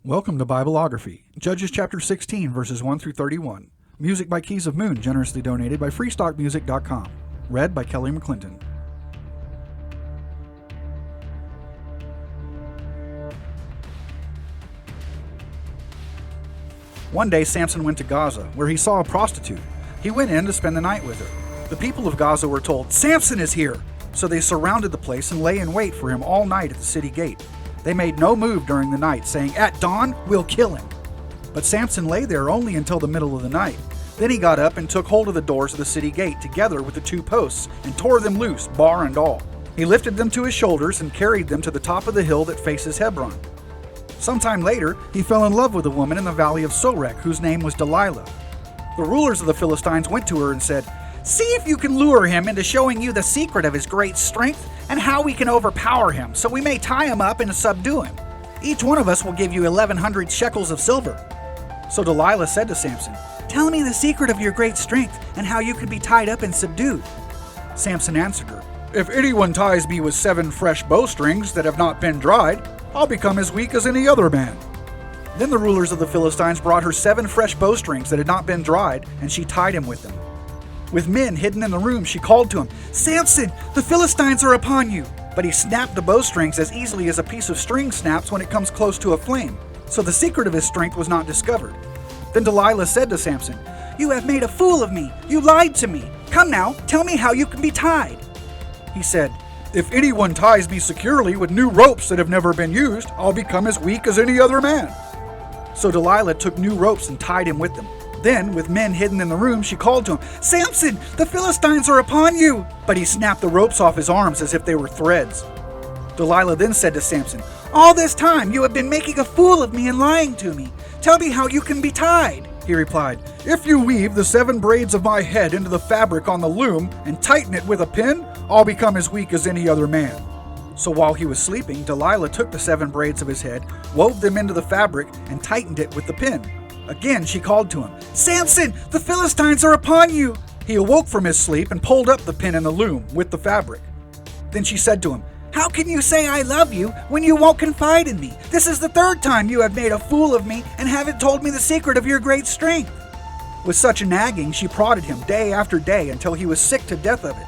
Welcome to Bibleography, Judges chapter 16, verses 1 through 31. Music by Keys of Moon, generously donated by freestockmusic.com. Read by Kelly McClinton. One day Samson went to Gaza, where he saw a prostitute. He went in to spend the night with her. The people of Gaza were told, "Samson is here!" So they surrounded the place and lay in wait for him all night at the city gate. They made no move during the night, saying, "At dawn, we'll kill him." But Samson lay there only until the middle of the night. Then he got up and took hold of the doors of the city gate together with the two posts and tore them loose, bar and all. He lifted them to his shoulders and carried them to the top of the hill that faces Hebron. Sometime later, he fell in love with a woman in the valley of Sorek, whose name was Delilah. The rulers of the Philistines went to her and said, "See if you can lure him into showing you the secret of his great strength and how we can overpower him, so we may tie him up and subdue him. Each one of us will give you 1,100 shekels of silver." So Delilah said to Samson, "Tell me the secret of your great strength and how you can be tied up and subdued." Samson answered her, "If anyone ties me with 7 fresh bowstrings that have not been dried, I'll become as weak as any other man." Then the rulers of the Philistines brought her 7 fresh bowstrings that had not been dried, and she tied him with them. With men hidden in the room, she called to him, "Samson, the Philistines are upon you!" But he snapped the bowstrings as easily as a piece of string snaps when it comes close to a flame. So the secret of his strength was not discovered. Then Delilah said to Samson, "You have made a fool of me. You lied to me. Come now, tell me how you can be tied." He said, "If anyone ties me securely with new ropes that have never been used, I'll become as weak as any other man." So Delilah took new ropes and tied him with them. Then, with men hidden in the room, she called to him, "Samson, the Philistines are upon you!" But he snapped the ropes off his arms as if they were threads. Delilah then said to Samson, "All this time you have been making a fool of me and lying to me. Tell me how you can be tied." He replied, "If you weave the 7 braids of my head into the fabric on the loom and tighten it with a pin, I'll become as weak as any other man." So while he was sleeping, Delilah took the 7 braids of his head, wove them into the fabric, and tightened it with the pin. Again she called to him, "Samson, the Philistines are upon you!" He awoke from his sleep and pulled up the pin in the loom with the fabric. Then she said to him, "How can you say I love you when you won't confide in me? This is the 3rd time you have made a fool of me and haven't told me the secret of your great strength." With such nagging, she prodded him day after day until he was sick to death of it.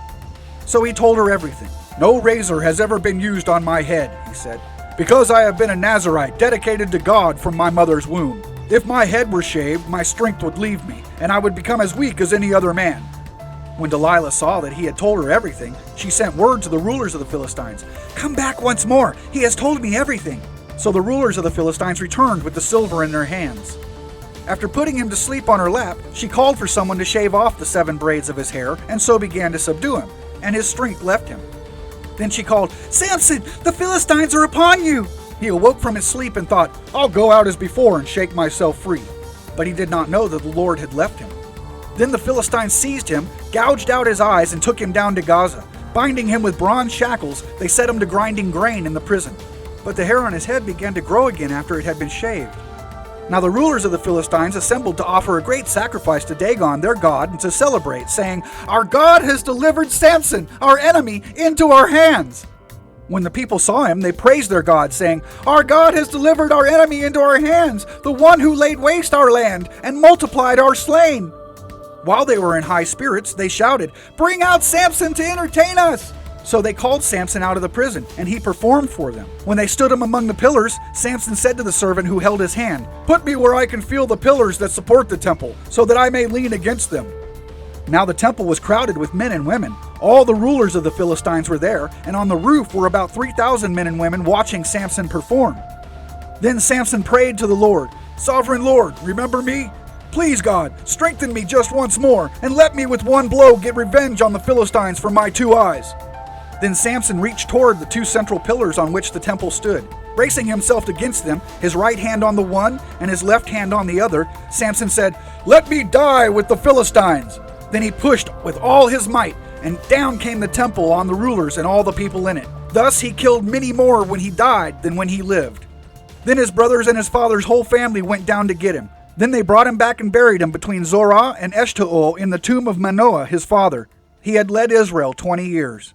So he told her everything. "No razor has ever been used on my head," he said, "because I have been a Nazirite dedicated to God from my mother's womb. If my head were shaved, my strength would leave me, and I would become as weak as any other man." When Delilah saw that he had told her everything, she sent word to the rulers of the Philistines, "Come back once more, he has told me everything." So the rulers of the Philistines returned with the silver in their hands. After putting him to sleep on her lap, she called for someone to shave off the 7 braids of his hair, and so began to subdue him, and his strength left him. Then she called, "Samson, the Philistines are upon you!" He awoke from his sleep and thought, "I'll go out as before and shake myself free." But he did not know that the Lord had left him. Then the Philistines seized him, gouged out his eyes, and took him down to Gaza. Binding him with bronze shackles, they set him to grinding grain in the prison. But the hair on his head began to grow again after it had been shaved. Now the rulers of the Philistines assembled to offer a great sacrifice to Dagon, their god, and to celebrate, saying, "Our God has delivered Samson, our enemy, into our hands." When the people saw him, they praised their God, saying, "Our God has delivered our enemy into our hands, the one who laid waste our land and multiplied our slain." While they were in high spirits, they shouted, "Bring out Samson to entertain us!" So they called Samson out of the prison, and he performed for them. When they stood him among the pillars, Samson said to the servant who held his hand, "Put me where I can feel the pillars that support the temple, so that I may lean against them." Now the temple was crowded with men and women. All the rulers of the Philistines were there, and on the roof were about 3,000 men and women watching Samson perform. Then Samson prayed to the Lord, "Sovereign Lord, remember me? Please God, strengthen me just once more, and let me with one blow get revenge on the Philistines for my 2 eyes." Then Samson reached toward the 2 central pillars on which the temple stood. Bracing himself against them, his right hand on the one and his left hand on the other, Samson said, "Let me die with the Philistines." Then he pushed with all his might, and down came the temple on the rulers and all the people in it. Thus he killed many more when he died than when he lived. Then his brothers and his father's whole family went down to get him. Then they brought him back and buried him between Zorah and Eshtaol in the tomb of Manoah his father. He had led Israel 20 years.